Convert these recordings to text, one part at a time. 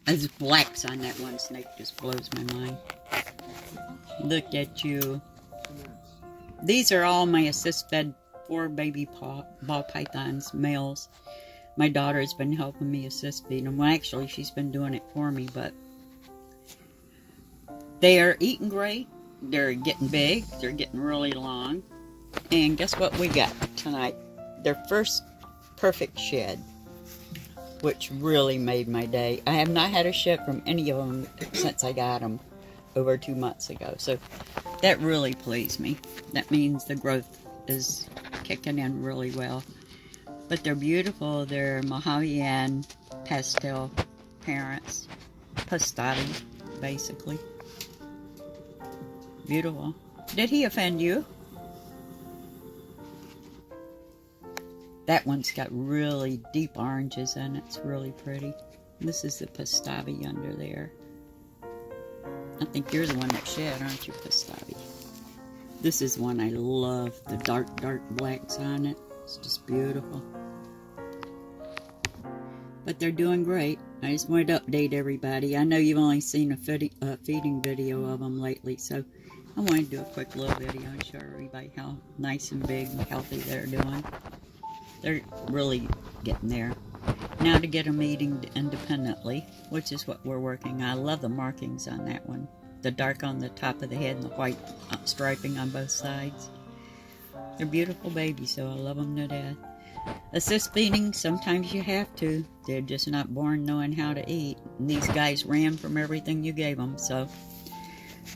Those blacks on that one snake just blows my mind. Look at you. These are all my assist-fed 4 baby ball pythons, males. My daughter's been helping me assist feed them. Well, actually, she's been doing it for me, but they are eating great. They're getting big. They're getting really long. And guess what we got tonight? Their first perfect shed, which really made my day. I have not had a shed from any of them since I got them over 2 months ago. So that really pleased me. That means the growth is kicking in really well. But they're beautiful. They're Mojave and pastel parents. Pastavi, basically. Beautiful. Did he offend you? That one's got really deep oranges in it. It's really pretty. This is the Pastavi under there. I think you're the one that shed, aren't you, Pastavi? This is one I love. The dark blacks on it. It's just beautiful. But they're doing great. I just wanted to update everybody. I know you've only seen a feeding video of them lately, so I wanted to do a quick little video and show everybody how nice and big and healthy they're doing. They're really getting there. Now to get them eating independently, which is what we're working on. I love the markings on that one. The dark on the top of the head and the white striping on both sides. They're beautiful babies, so I love them to death. Assist feeding, sometimes you have to. They're just not born knowing how to eat. And these guys ran from everything you gave them, so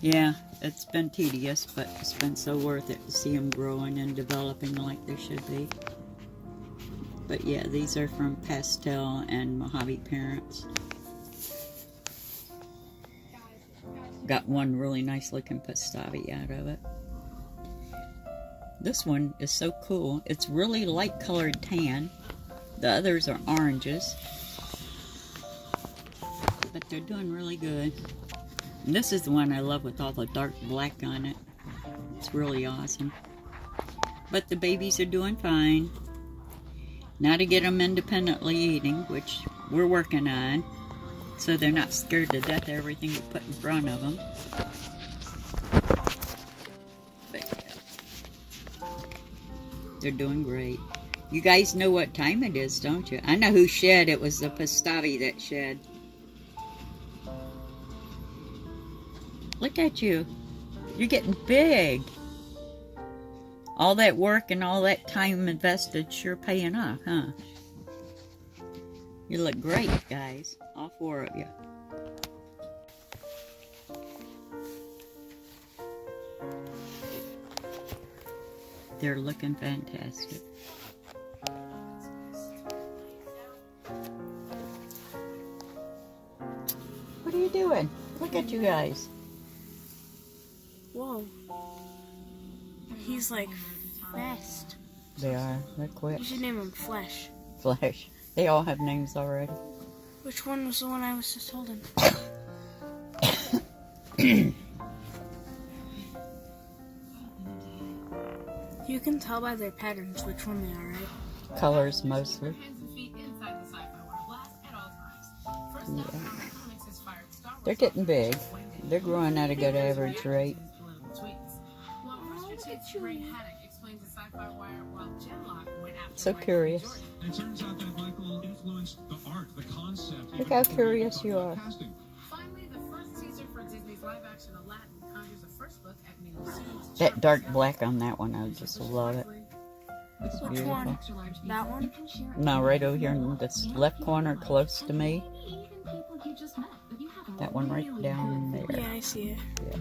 yeah, it's been tedious, but it's been so worth it to see them growing and developing like they should be. But yeah, these are from Pastel and Mojave parents. Got one really nice looking Pastavi out of it. This one is so cool. It's really light colored tan. The others are oranges. But they're doing really good. And this is the one I love with all the dark black on it. It's really awesome. But the babies are doing fine. Now to get them independently eating, which we're working on, so they're not scared to death of everything we put in front of them. But yeah, they're doing great. You guys know what time it is, don't you? I know who shed. It was the Pastavi that shed. Look at you. You're getting big. All that work and all that time invested sure paying off, huh? You look great, guys. All 4 of you. They're looking fantastic. What are you doing? Look at you guys. Whoa. He's like fast. They are. They're quick. You should name him Flesh. Flesh. They all have names already. Which one was the one I was just holding? You can tell by their patterns which one they are, right? Colors mostly. Yeah. They're getting big. They're growing at a good average rate. So curious. Look how curious you are. That dark black on that one, I just love it. It's Which beautiful. one? That one? No, right over here in this left corner close to me. That one right down there. Yeah, I see it. Yeah.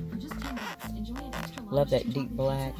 Love that deep black.